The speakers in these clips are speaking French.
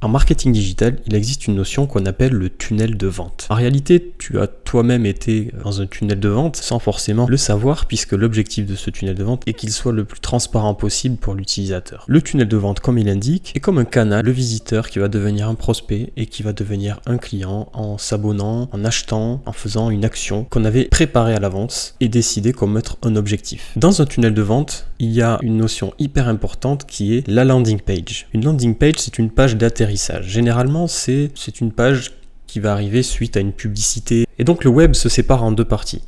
En marketing digital, il existe une notion qu'on appelle le tunnel de vente. En réalité, tu as toi-même été dans un tunnel de vente sans forcément le savoir, puisque l'objectif de ce tunnel de vente est qu'il soit le plus transparent possible pour l'utilisateur. Le tunnel de vente, comme il l'indique, est comme un canal, le visiteur qui va devenir un prospect et qui va devenir un client en s'abonnant, en achetant, en faisant une action qu'on avait préparée à l'avance et décidé comme être un objectif. Dans un tunnel de vente, il y a une notion hyper importante qui est la landing page. Une landing page, c'est une page d'atterrissage. Généralement, c'est une page qui va arriver suite à une publicité. Et donc le web se sépare en deux parties.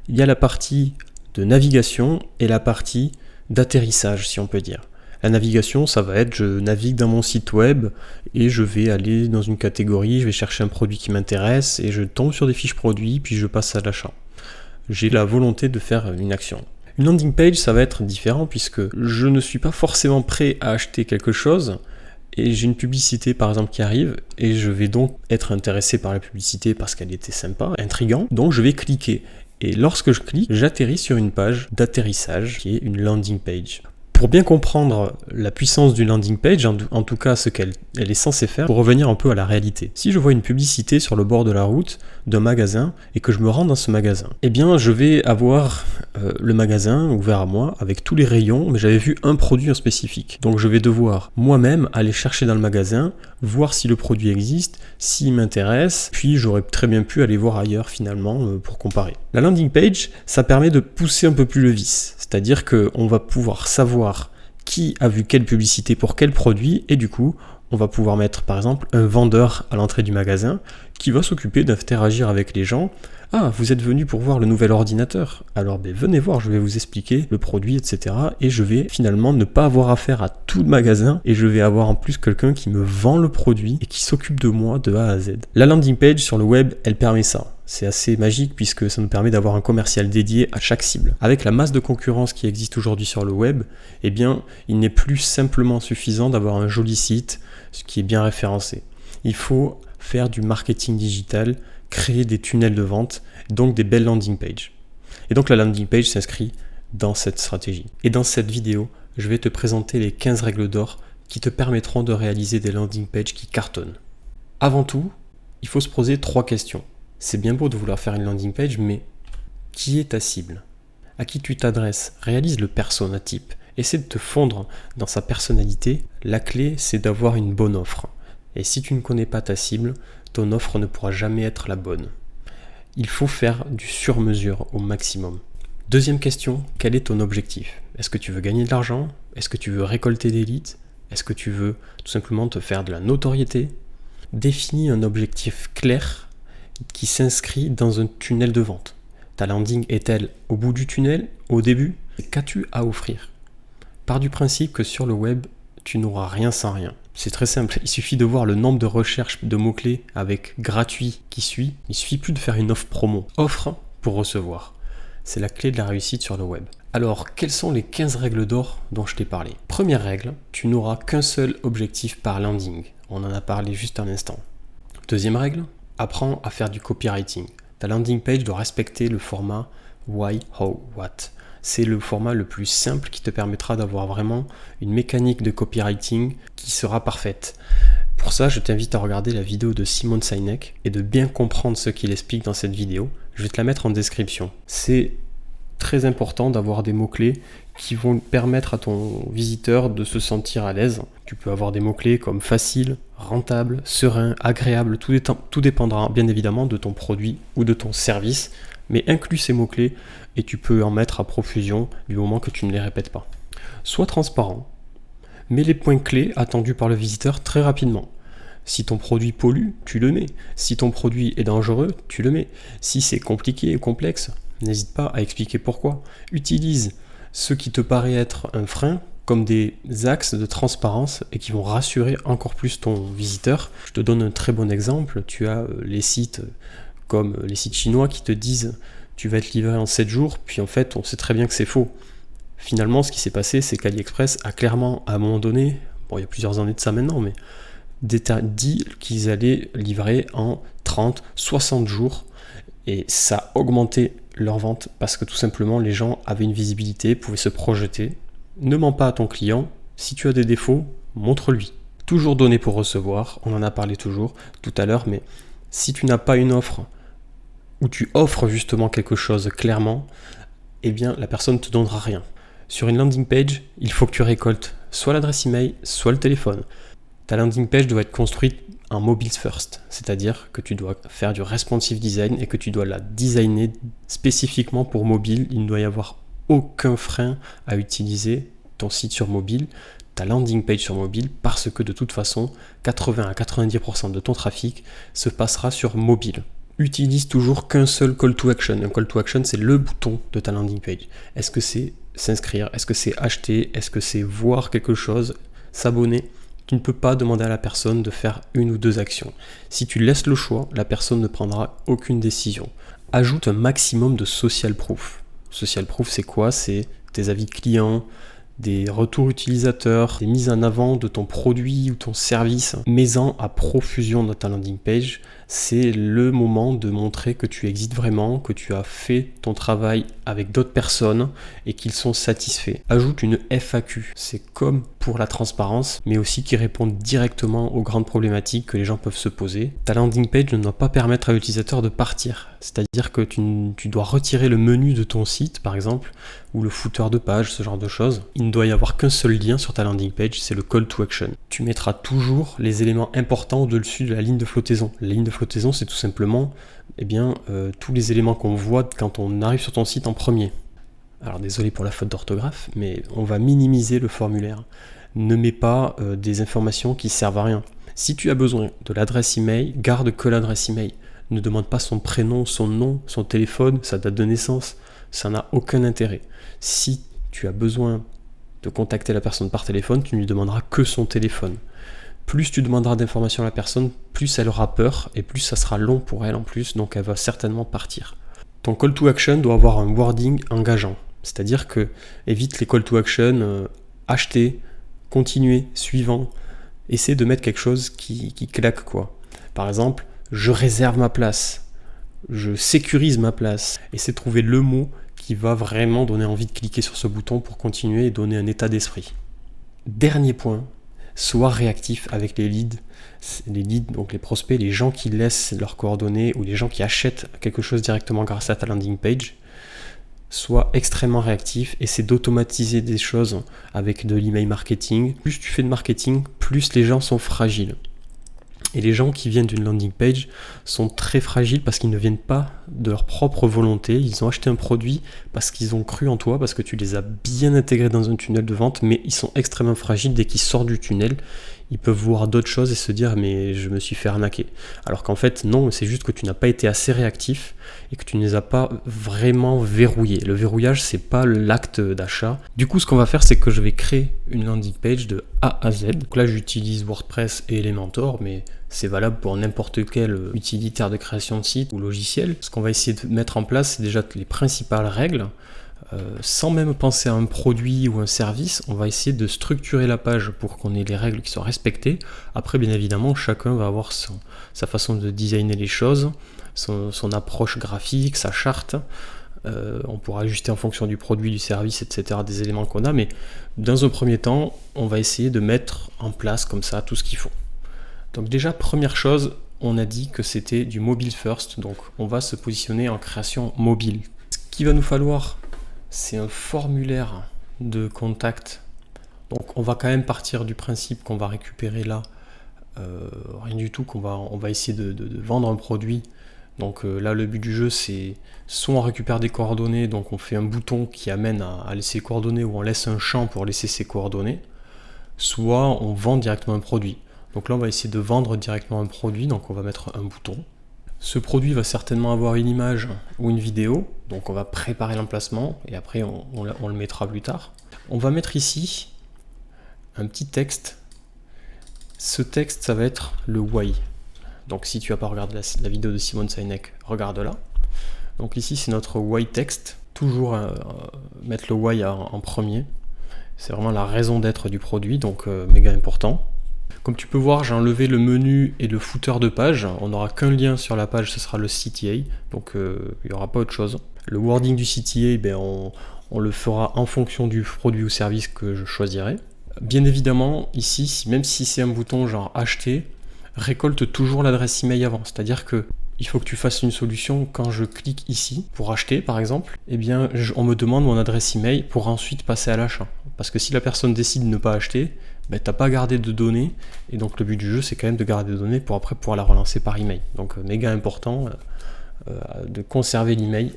Il y a la partie de navigation et la partie d'atterrissage, si on peut dire. La navigation, ça va être je navigue dans mon site web et je vais aller dans une catégorie, je vais chercher un produit qui m'intéresse et je tombe sur des fiches produits, puis je passe à l'achat. J'ai la volonté de faire une action. Une landing page, ça va être différent puisque je ne suis pas forcément prêt à acheter quelque chose et j'ai une publicité par exemple qui arrive et je vais donc être intéressé par la publicité parce qu'elle était sympa, intriguante, donc je vais cliquer. Et lorsque je clique, j'atterris sur une page d'atterrissage qui est une landing page. Pour bien comprendre la puissance d'une landing page, en tout cas ce qu'elle est censée faire, pour revenir un peu à la réalité. Si je vois une publicité sur le bord de la route d'un magasin et que je me rends dans ce magasin, eh bien je vais avoir le magasin ouvert à moi avec tous les rayons, mais j'avais vu un produit en spécifique. Donc je vais devoir moi-même aller chercher dans le magasin, voir si le produit existe, s'il m'intéresse, puis j'aurais très bien pu aller voir ailleurs finalement pour comparer. La landing page, ça permet de pousser un peu plus le vice, c'est-à-dire qu'on va pouvoir savoir qui a vu quelle publicité pour quel produit et du coup, on va pouvoir mettre par exemple un vendeur à l'entrée du magasin qui va s'occuper d'interagir avec les gens. Ah, vous êtes venu pour voir le nouvel ordinateur. Alors venez voir, je vais vous expliquer le produit, etc. Et je vais finalement ne pas avoir affaire à tout le magasin et je vais avoir en plus quelqu'un qui me vend le produit et qui s'occupe de moi de A à Z. La landing page sur le web, elle permet ça. C'est assez magique puisque ça nous permet d'avoir un commercial dédié à chaque cible. Avec la masse de concurrence qui existe aujourd'hui sur le web, eh bien, il n'est plus simplement suffisant d'avoir un joli site, ce qui est bien référencé. Il faut faire du marketing digital, créer des tunnels de vente, donc des belles landing pages. Et donc la landing page s'inscrit dans cette stratégie. Et dans cette vidéo, je vais te présenter les 15 règles d'or qui te permettront de réaliser des landing pages qui cartonnent. Avant tout, il faut se poser 3 questions. C'est bien beau de vouloir faire une landing page, mais qui est ta cible? À qui tu t'adresses? Réalise le persona type. Essaie de te fondre dans sa personnalité. La clé, c'est d'avoir une bonne offre. Et si tu ne connais pas ta cible, ton offre ne pourra jamais être la bonne. Il faut faire du sur-mesure au maximum. Deuxième question, quel est ton objectif? Est-ce que tu veux gagner de l'argent? Est-ce que tu veux récolter des leads? Est-ce que tu veux tout simplement te faire de la notoriété? Définis un objectif clair qui s'inscrit dans un tunnel de vente. Ta landing est-elle au bout du tunnel, au début? Qu'as-tu à offrir? Pars du principe que sur le web, tu n'auras rien sans rien. C'est très simple, il suffit de voir le nombre de recherches de mots-clés avec gratuit qui suit. Il suffit plus de faire une offre promo. Offre pour recevoir. C'est la clé de la réussite sur le web. Alors, quelles sont les 15 règles d'or dont je t'ai parlé? Première règle, tu n'auras qu'un seul objectif par landing. On en a parlé juste un instant. Deuxième règle, apprends à faire du copywriting. Ta landing page doit respecter le format why, how, what. C'est le format le plus simple qui te permettra d'avoir vraiment une mécanique de copywriting qui sera parfaite. Pour ça, je t'invite à regarder la vidéo de Simon Sinek et de bien comprendre ce qu'il explique dans cette vidéo. Je vais te la mettre en description. C'est très important d'avoir des mots-clés qui vont permettre à ton visiteur de se sentir à l'aise. Tu peux avoir des mots-clés comme facile, rentable, serein, agréable. Tout dépendra bien évidemment de ton produit ou de ton service. Mais inclus ces mots-clés et tu peux en mettre à profusion du moment que tu ne les répètes pas. Sois transparent. Mets les points clés attendus par le visiteur très rapidement. Si ton produit pollue, tu le mets. Si ton produit est dangereux, tu le mets. Si c'est compliqué et complexe, n'hésite pas à expliquer pourquoi. Utilise ce qui te paraît être un frein comme des axes de transparence et qui vont rassurer encore plus ton visiteur. Je te donne un très bon exemple. Tu as les sites comme les sites chinois qui te disent tu vas être livré en 7 jours, puis en fait on sait très bien que c'est faux. Finalement ce qui s'est passé c'est qu'AliExpress a clairement à un moment donné, bon il y a plusieurs années de ça maintenant, mais dit qu'ils allaient livrer en 30, 60 jours et ça a augmenté leur vente parce que tout simplement les gens avaient une visibilité, pouvaient se projeter. Ne mens pas à ton client, si tu as des défauts, montre-lui. Toujours donner pour recevoir, on en a parlé toujours tout à l'heure, mais si tu n'as pas une offre où tu offres justement quelque chose clairement, eh bien la personne ne te donnera rien. Sur une landing page, il faut que tu récoltes soit l'adresse email, soit le téléphone. Ta landing page doit être construite en mobile first, c'est-à-dire que tu dois faire du responsive design et que tu dois la designer spécifiquement pour mobile. Il ne doit y avoir aucun frein à utiliser ton site sur mobile, ta landing page sur mobile, parce que de toute façon, 80 à 90% de ton trafic se passera sur mobile. Utilise toujours qu'un seul call to action. Un call to action, c'est le bouton de ta landing page. Est-ce que c'est s'inscrire? Est-ce que c'est acheter? Est-ce que c'est voir quelque chose? S'abonner? Tu ne peux pas demander à la personne de faire une ou deux actions. Si tu laisses le choix, la personne ne prendra aucune décision. Ajoute un maximum de social proof. Social proof, c'est quoi? C'est tes avis clients, des retours utilisateurs, des mises en avant de ton produit ou ton service. Mets-en à profusion dans ta landing page. C'est le moment de montrer que tu existes vraiment, que tu as fait ton travail avec d'autres personnes et qu'ils sont satisfaits. Ajoute une FAQ. C'est comme pour la transparence, mais aussi qui répond directement aux grandes problématiques que les gens peuvent se poser. Ta landing page ne doit pas permettre à l'utilisateur de partir. C'est-à-dire que tu dois retirer le menu de ton site, par exemple, ou le footer de page, ce genre de choses. Il ne doit y avoir qu'un seul lien sur ta landing page, c'est le call to action. Tu mettras toujours les éléments importants au-dessus de la ligne de flottaison. La ligne de flottaison, c'est tout simplement tous les éléments qu'on voit quand on arrive sur ton site en premier. Alors désolé pour la faute d'orthographe, mais on va minimiser le formulaire. Ne mets pas des informations qui servent à rien. Si tu as besoin de l'adresse email, garde que l'adresse email. Ne demande pas son prénom, son nom, son téléphone, sa date de naissance. Ça n'a aucun intérêt. Si tu as besoin de contacter la personne par téléphone, tu ne lui demanderas que son téléphone. Plus tu demanderas d'informations à la personne, plus elle aura peur et plus ça sera long pour elle en plus, donc elle va certainement partir. Ton call to action doit avoir un wording engageant, c'est-à-dire que évite les call to action, acheter, continuer, suivant. Essaie de mettre quelque chose qui claque quoi. Par exemple, je réserve ma place, je sécurise ma place. Essaie de trouver le mot qui va vraiment donner envie de cliquer sur ce bouton pour continuer et donner un état d'esprit. Dernier point, sois réactif avec les leads, donc les prospects, les gens qui laissent leurs coordonnées ou les gens qui achètent quelque chose directement grâce à ta landing page. Sois extrêmement réactif, essaie d'automatiser des choses avec de l'email marketing. Plus tu fais de marketing, plus les gens sont fragiles. Et les gens qui viennent d'une landing page sont très fragiles parce qu'ils ne viennent pas de leur propre volonté. Ils ont acheté un produit parce qu'ils ont cru en toi, parce que tu les as bien intégrés dans un tunnel de vente, mais ils sont extrêmement fragiles. Dès qu'ils sortent du tunnel, ils peuvent voir d'autres choses et se dire mais je me suis fait arnaquer. Alors qu'en fait non, c'est juste que tu n'as pas été assez réactif et que tu ne les as pas vraiment verrouillés. Le verrouillage, c'est pas l'acte d'achat. Du coup, ce qu'on va faire, c'est que je vais créer une landing page de A à Z. Donc là, j'utilise WordPress et Elementor, mais c'est valable pour n'importe quel utilitaire de création de site ou logiciel. Ce qu'on va essayer de mettre en place, c'est déjà les principales règles. Sans même penser à un produit ou un service, on va essayer de structurer la page pour qu'on ait les règles qui soient respectées. Après, bien évidemment, chacun va avoir sa façon de designer les choses, son approche graphique, sa charte. On pourra ajuster en fonction du produit, du service, etc., des éléments qu'on a, mais dans un premier temps, on va essayer de mettre en place comme ça tout ce qu'il faut. Donc déjà, première chose, on a dit que c'était du mobile first, donc on va se positionner en création mobile. Ce qu'il va nous falloir, c'est un formulaire de contact. Donc on va quand même partir du principe qu'on va récupérer là rien du tout, on va essayer de vendre un produit. Donc là le but du jeu, c'est soit on récupère des coordonnées, donc on fait un bouton qui amène à laisser les coordonnées, ou on laisse un champ pour laisser ses coordonnées, soit on vend directement un produit. Donc là on va essayer de vendre directement un produit, donc on va mettre un bouton. Ce produit va certainement avoir une image ou une vidéo, donc on va préparer l'emplacement et après on le mettra plus tard. On va mettre ici un petit texte. Ce texte, ça va être le why. Donc si tu n'as pas regardé la vidéo de Simon Sinek, regarde-la. Donc ici c'est notre why text. Toujours mettre le why en premier. C'est vraiment la raison d'être du produit, donc méga important. Comme tu peux voir, j'ai enlevé le menu et le footer de page. On n'aura qu'un lien sur la page, ce sera le CTA, donc il n'y aura pas autre chose. Le wording du CTA, on le fera en fonction du produit ou service que je choisirai. Bien évidemment, ici, même si c'est un bouton genre acheter, récolte toujours l'adresse email avant. C'est-à-dire que il faut que tu fasses une solution quand je clique ici pour acheter par exemple, eh bien on me demande mon adresse email pour ensuite passer à l'achat. Parce que si la personne décide de ne pas acheter, ben, t'as pas gardé de données, et donc le but du jeu c'est quand même de garder des données pour après pouvoir la relancer par email. Donc méga important de conserver l'email,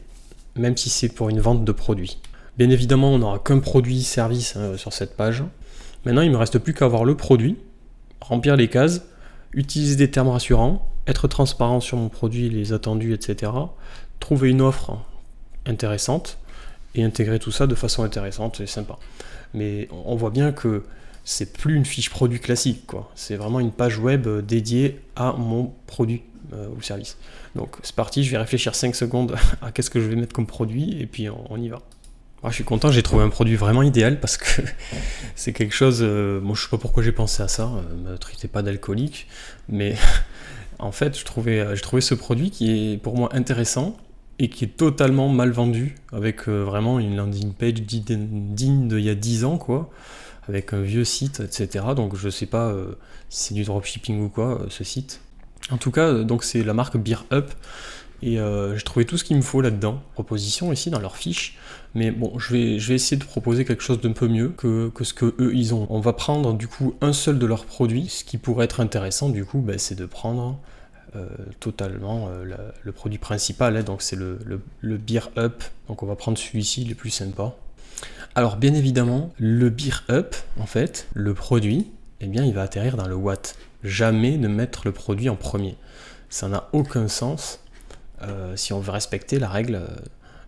même si c'est pour une vente de produits. Bien évidemment on n'aura qu'un produit service sur cette page. Maintenant il ne me reste plus qu'à avoir le produit, remplir les cases, utiliser des termes rassurants, être transparent sur mon produit, les attendus, etc. Trouver une offre intéressante et intégrer tout ça de façon intéressante et sympa. Mais on voit bien que c'est plus une fiche produit classique, quoi. C'est vraiment une page web dédiée à mon produit ou service. Donc c'est parti, je vais réfléchir 5 secondes à qu'est-ce que je vais mettre comme produit et puis on y va. Alors, je suis content, j'ai trouvé un produit vraiment idéal parce que c'est quelque chose. Moi, je sais pas pourquoi j'ai pensé à ça. Me traitez pas d'alcoolique, mais en fait, je trouvais ce produit qui est pour moi intéressant et qui est totalement mal vendu, avec vraiment une landing page digne d'il y a 10 ans, quoi, avec un vieux site, etc. Donc je sais pas si c'est du dropshipping ou quoi, ce site. En tout cas, donc c'est la marque Beer Up. Et j'ai trouvé tout ce qu'il me faut là-dedans. Proposition ici dans leur fiche. Mais bon, je vais essayer de proposer quelque chose d'un peu mieux que ce que eux ils ont. On va prendre du coup un seul de leurs produits. Ce qui pourrait être intéressant du coup, c'est de prendre totalement le produit principal. Donc c'est le Beer Up. Donc on va prendre celui-ci, le plus sympa. Alors bien évidemment, le Beer Up, en fait, le produit, eh bien il va atterrir dans le what. Jamais ne mettre le produit en premier. Ça n'a aucun sens. Si on veut respecter la règle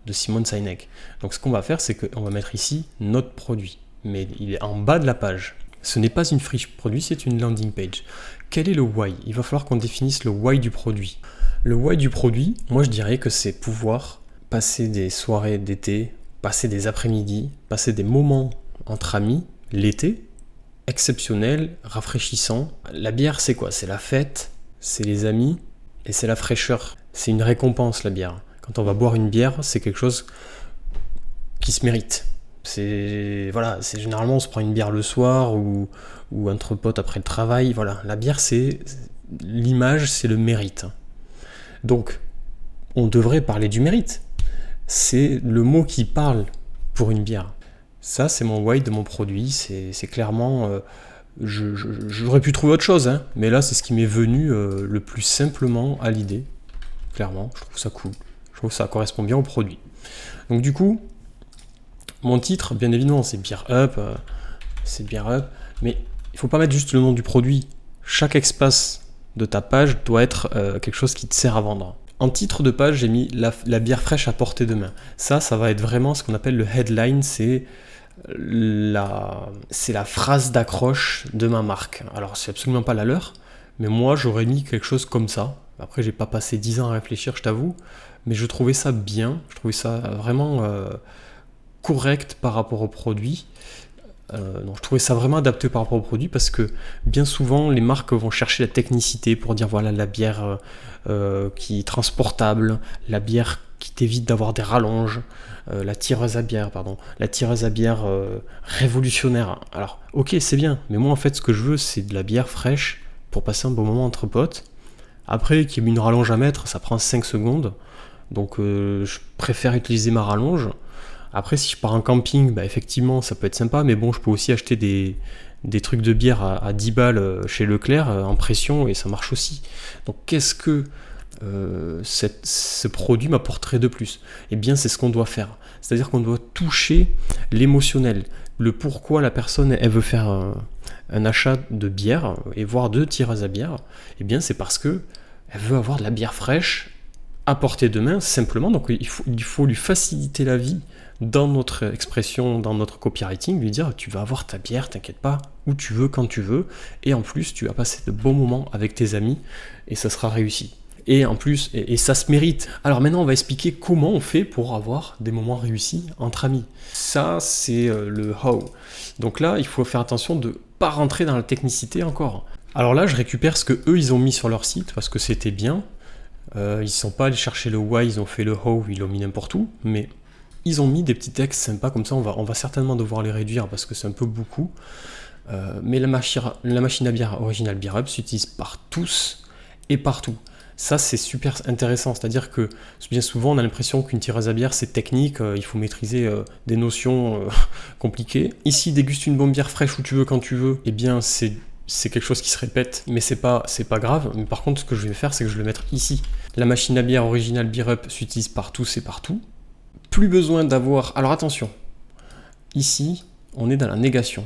de Simon Sinek. Donc ce qu'on va faire, c'est qu'on va mettre ici notre produit, mais il est en bas de la page. Ce n'est pas une fiche produit, c'est une landing page. Quel est le why? Il va falloir qu'on définisse le why du produit. Le why du produit, moi je dirais que c'est pouvoir passer des soirées d'été, passer des après-midi, passer des moments entre amis, l'été, exceptionnel, rafraîchissant. La bière, c'est quoi? C'est la fête, c'est les amis et c'est la fraîcheur. C'est une récompense, la bière. Quand on va boire une bière, c'est quelque chose qui se mérite. C'est généralement on se prend une bière le soir ou entre potes après le travail. Voilà, la bière, c'est l'image, c'est le mérite. Donc, on devrait parler du mérite. C'est le mot qui parle pour une bière. Ça, c'est mon why de mon produit. C'est clairement. J'aurais pu trouver autre chose, hein, mais là, c'est ce qui m'est venu le plus simplement à l'idée. Clairement, je trouve ça cool. Je trouve que ça correspond bien au produit. Donc du coup, mon titre, bien évidemment, c'est Beer Up, mais il ne faut pas mettre juste le nom du produit. Chaque espace de ta page doit être quelque chose qui te sert à vendre. En titre de page, j'ai mis la bière fraîche à portée de main. Ça va être vraiment ce qu'on appelle le headline, c'est la phrase d'accroche de ma marque. Alors, c'est absolument pas la leur, mais moi, j'aurais mis quelque chose comme ça. Après, j'ai pas passé 10 ans à réfléchir, je t'avoue, mais je trouvais ça bien, je trouvais ça vraiment correct par rapport au produit. Donc je trouvais ça vraiment adapté par rapport au produit parce que bien souvent, les marques vont chercher la technicité pour dire voilà, la bière qui est transportable, la bière qui t'évite d'avoir des rallonges, la tireuse à bière révolutionnaire. Alors, ok, c'est bien, mais moi en fait, ce que je veux, c'est de la bière fraîche pour passer un bon moment entre potes. Après, qu'il y ait une rallonge à mettre, ça prend 5 secondes. Donc, je préfère utiliser ma rallonge. Après, si je pars en camping, effectivement, ça peut être sympa. Mais bon, je peux aussi acheter des trucs de bière à 10 balles chez Leclerc en pression et ça marche aussi. Donc, qu'est-ce que ce produit m'apporterait de plus? Eh bien, c'est ce qu'on doit faire. C'est-à-dire qu'on doit toucher l'émotionnel. Le pourquoi la personne, elle veut faire un achat de bière et voire de tireuses à bière, eh bien c'est parce que elle veut avoir de la bière fraîche à portée de main simplement. Donc il faut lui faciliter la vie dans notre expression, dans notre copywriting, lui dire tu vas avoir ta bière, t'inquiète pas, où tu veux, quand tu veux, et en plus tu vas passer de bons moments avec tes amis et ça sera réussi. Et en plus, et ça se mérite. Alors maintenant, on va expliquer comment on fait pour avoir des moments réussis entre amis. Ça, c'est le how. Donc là, il faut faire attention de ne pas rentrer dans la technicité encore. Alors là, je récupère ce que eux, ils ont mis sur leur site, parce que c'était bien. Ils ne sont pas allés chercher le why, ils ont fait le how, ils l'ont mis n'importe où. Mais ils ont mis des petits textes sympas, comme ça, on va certainement devoir les réduire, parce que c'est un peu beaucoup. Mais la machine à bière originale BeerUp s'utilise par tous et partout. Ça, c'est super intéressant, c'est-à-dire que bien souvent, on a l'impression qu'une tireuse à bière, c'est technique, il faut maîtriser des notions compliquées. Ici, déguste une bonne bière fraîche où tu veux, quand tu veux, eh bien, c'est quelque chose qui se répète, mais c'est pas grave. Mais par contre, ce que je vais faire, c'est que je vais le mettre ici. La machine à bière originale BeerUp s'utilise par tous et partout. Plus besoin d'avoir... Alors attention, ici, on est dans la négation.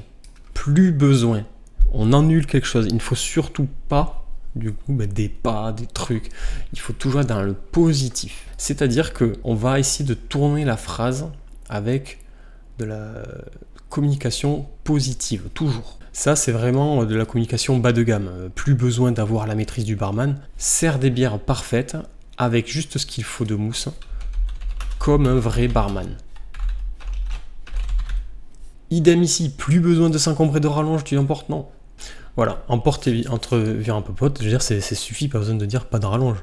Plus besoin. On annule quelque chose. Il ne faut surtout pas... Du coup, des pas, des trucs. Il faut toujours être dans le positif. C'est-à-dire qu'on va essayer de tourner la phrase avec de la communication positive, toujours. Ça, c'est vraiment de la communication bas de gamme. Plus besoin d'avoir la maîtrise du barman. Sert des bières parfaites avec juste ce qu'il faut de mousse, comme un vrai barman. Idem ici, plus besoin de s'encombrer de rallonge, tu l'emportes, non. Voilà, emporter entre vers un popote, je veux dire, c'est suffit, pas besoin de dire pas de rallonge.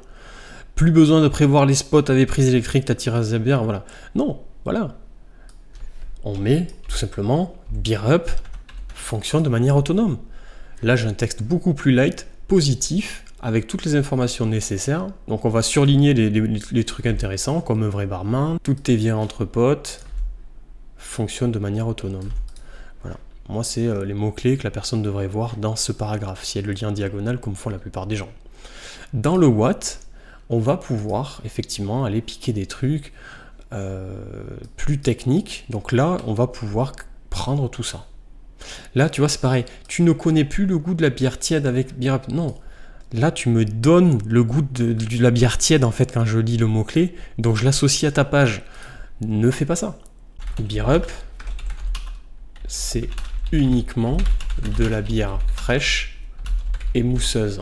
Plus besoin de prévoir les spots avec prise électrique, ta tireuse à bière, voilà. Non, voilà. On met tout simplement BeerUp fonctionne de manière autonome. Là, j'ai un texte beaucoup plus light, positif, avec toutes les informations nécessaires. Donc, on va surligner les trucs intéressants, comme un vrai barman. Toutes tes bières entre potes fonctionnent de manière autonome. Voilà. Moi, c'est les mots-clés que la personne devrait voir dans ce paragraphe, si elle le lit en diagonale, comme font la plupart des gens. Dans le what, on va pouvoir effectivement aller piquer des trucs plus techniques. Donc là, on va pouvoir prendre tout ça. Là, tu vois, c'est pareil. Tu ne connais plus le goût de la bière tiède avec BeerUp. Non. Là, tu me donnes le goût de la bière tiède, en fait, quand je lis le mot-clé. Donc, je l'associe à ta page. Ne fais pas ça. BeerUp, c'est uniquement de la bière fraîche et mousseuse.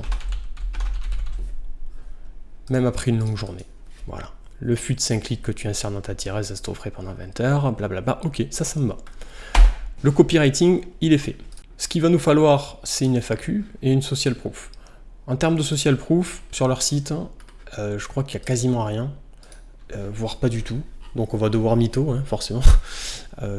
Même après une longue journée. Voilà. Le fût de 5 litres que tu insères dans ta tireuse reste au frais pendant 20 heures, blablabla. Ok, ça me va. Le copywriting, il est fait. Ce qu'il va nous falloir, c'est une FAQ et une social proof. En termes de social proof, sur leur site, je crois qu'il n'y a quasiment rien, voire pas du tout. Donc on va devoir mytho, hein, forcément.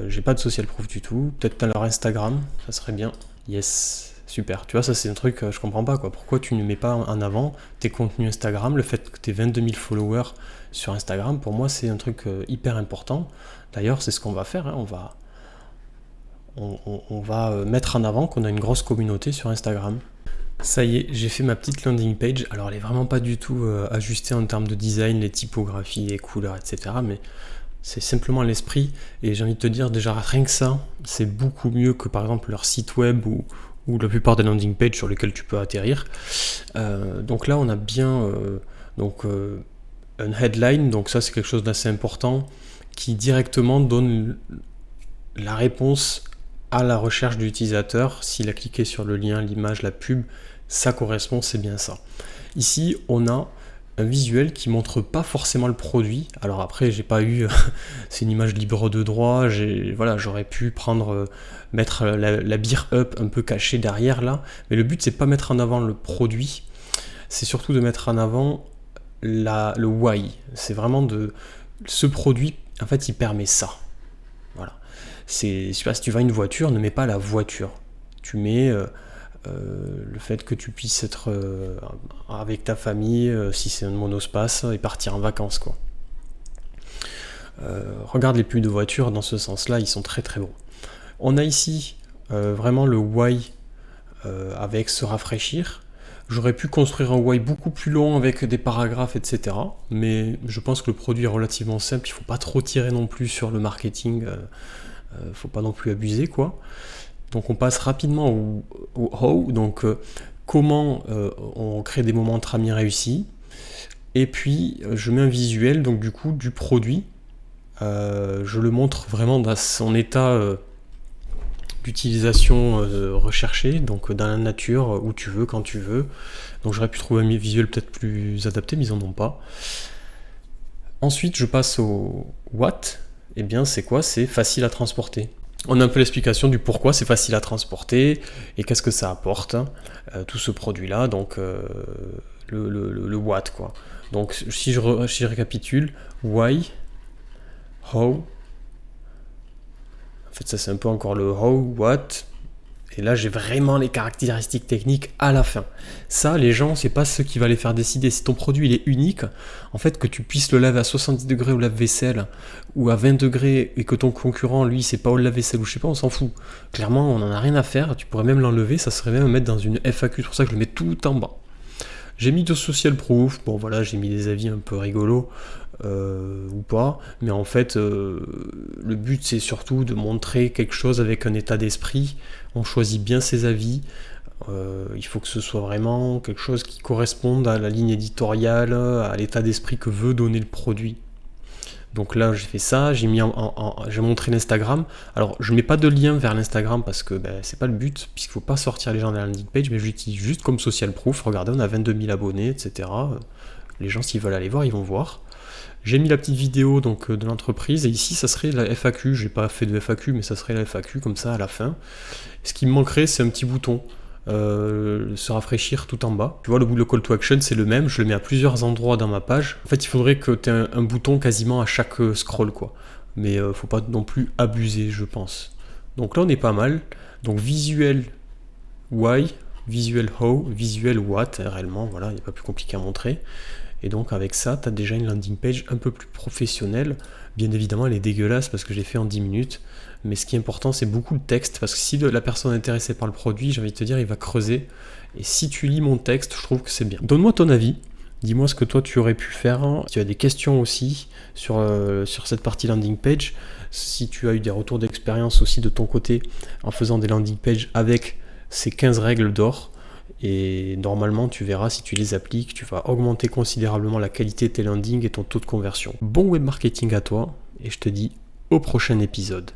J'ai pas de social proof du tout. Peut-être dans leur Instagram, ça serait bien. Yes, super. Tu vois, ça c'est un truc, je comprends pas quoi. Pourquoi tu ne mets pas en avant tes contenus Instagram? Le fait que tu aies 22 000 followers sur Instagram, pour moi c'est un truc hyper important. D'ailleurs, c'est ce qu'on va faire. Hein. On va mettre en avant qu'on a une grosse communauté sur Instagram. Ça y est, j'ai fait ma petite landing page. Alors, elle est vraiment pas du tout ajustée en termes de design, les typographies, les couleurs, etc. Mais c'est simplement l'esprit. Et j'ai envie de te dire, déjà, rien que ça, c'est beaucoup mieux que par exemple leur site web ou la plupart des landing pages sur lesquelles tu peux atterrir. Donc là, on a bien un headline. Donc ça, c'est quelque chose d'assez important qui directement donne la réponse à la recherche de l'utilisateur. S'il a cliqué sur le lien, l'image, la pub, ça correspond, c'est bien ça. Ici, on a un visuel qui montre pas forcément le produit. Alors après, j'ai pas eu, c'est une image libre de droit. J'aurais pu mettre la BeerUp un peu cachée derrière là. Mais le but, c'est pas mettre en avant le produit. C'est surtout de mettre en avant le why. C'est vraiment ce produit, en fait, il permet ça. Voilà. Je sais pas, si tu vends une voiture, ne mets pas la voiture. Tu mets le fait que tu puisses être avec ta famille, si c'est un monospace, et partir en vacances, quoi. Regarde les pubs de voitures dans ce sens-là, ils sont très très bons. On a ici vraiment le why avec se rafraîchir. J'aurais pu construire un why beaucoup plus long avec des paragraphes, etc. Mais je pense que le produit est relativement simple. Il ne faut pas trop tirer non plus sur le marketing. Faut pas non plus abuser, quoi. Donc on passe rapidement au how. Donc comment on crée des moments entre amis réussis. Et puis je mets un visuel donc du coup du produit. Je le montre vraiment dans son état d'utilisation recherché, donc dans la nature, où tu veux, quand tu veux. Donc j'aurais pu trouver un visuel peut-être plus adapté, mais ils en ont pas. Ensuite, je passe au what. Eh bien, c'est quoi? C'est facile à transporter. On a un peu l'explication du pourquoi c'est facile à transporter et qu'est-ce que ça apporte, tout ce produit-là. Donc, le what, quoi. Donc, si je récapitule, why, how. En fait, ça c'est un peu encore le how, what, Et là, j'ai vraiment les caractéristiques techniques à la fin. Ça, les gens, c'est pas ce qui va les faire décider. Si ton produit il est unique, en fait, que tu puisses le laver à 70 degrés au lave-vaisselle ou à 20 degrés et que ton concurrent, lui, c'est pas au lave-vaisselle ou je sais pas, on s'en fout. Clairement, on en a rien à faire. Tu pourrais même l'enlever, ça serait même à mettre dans une FAQ. C'est pour ça que je le mets tout en bas. J'ai mis de social proof, bon voilà, j'ai mis des avis un peu rigolos, ou pas, mais en fait, le but c'est surtout de montrer quelque chose avec un état d'esprit, on choisit bien ses avis, il faut que ce soit vraiment quelque chose qui corresponde à la ligne éditoriale, à l'état d'esprit que veut donner le produit. Donc là, j'ai fait ça, j'ai montré l'Instagram. Alors, je mets pas de lien vers l'Instagram parce que c'est pas le but, puisqu'il faut pas sortir les gens de la landing page, mais je l'utilise juste comme social proof. Regardez, on a 22 000 abonnés, etc. Les gens, s'ils veulent aller voir, ils vont voir. J'ai mis la petite vidéo donc de l'entreprise, et ici, ça serait la FAQ. J'ai pas fait de FAQ, mais ça serait la FAQ, comme ça, à la fin. Ce qui me manquerait, c'est un petit bouton. Se rafraîchir tout en bas. Tu vois, le call to action, c'est le même. Je le mets à plusieurs endroits dans ma page. En fait, il faudrait que tu aies un bouton quasiment à chaque scroll, quoi. Mais faut pas non plus abuser, je pense. Donc là, on est pas mal. Donc visuel why, visuel how, visuel what, réellement, voilà, il n'y a pas plus compliqué à montrer. Et donc avec ça, tu as déjà une landing page un peu plus professionnelle. Bien évidemment, elle est dégueulasse parce que je l'ai fait en 10 minutes. Mais ce qui est important, c'est beaucoup le texte. Parce que si la personne est intéressée par le produit, j'ai envie de te dire, il va creuser. Et si tu lis mon texte, je trouve que c'est bien. Donne-moi ton avis. Dis-moi ce que toi, tu aurais pu faire. Si tu as des questions aussi sur cette partie landing page. Si tu as eu des retours d'expérience aussi de ton côté en faisant des landing pages avec ces 15 règles d'or. Et normalement, tu verras, si tu les appliques, tu vas augmenter considérablement la qualité de tes landings et ton taux de conversion. Bon web marketing à toi, et je te dis au prochain épisode.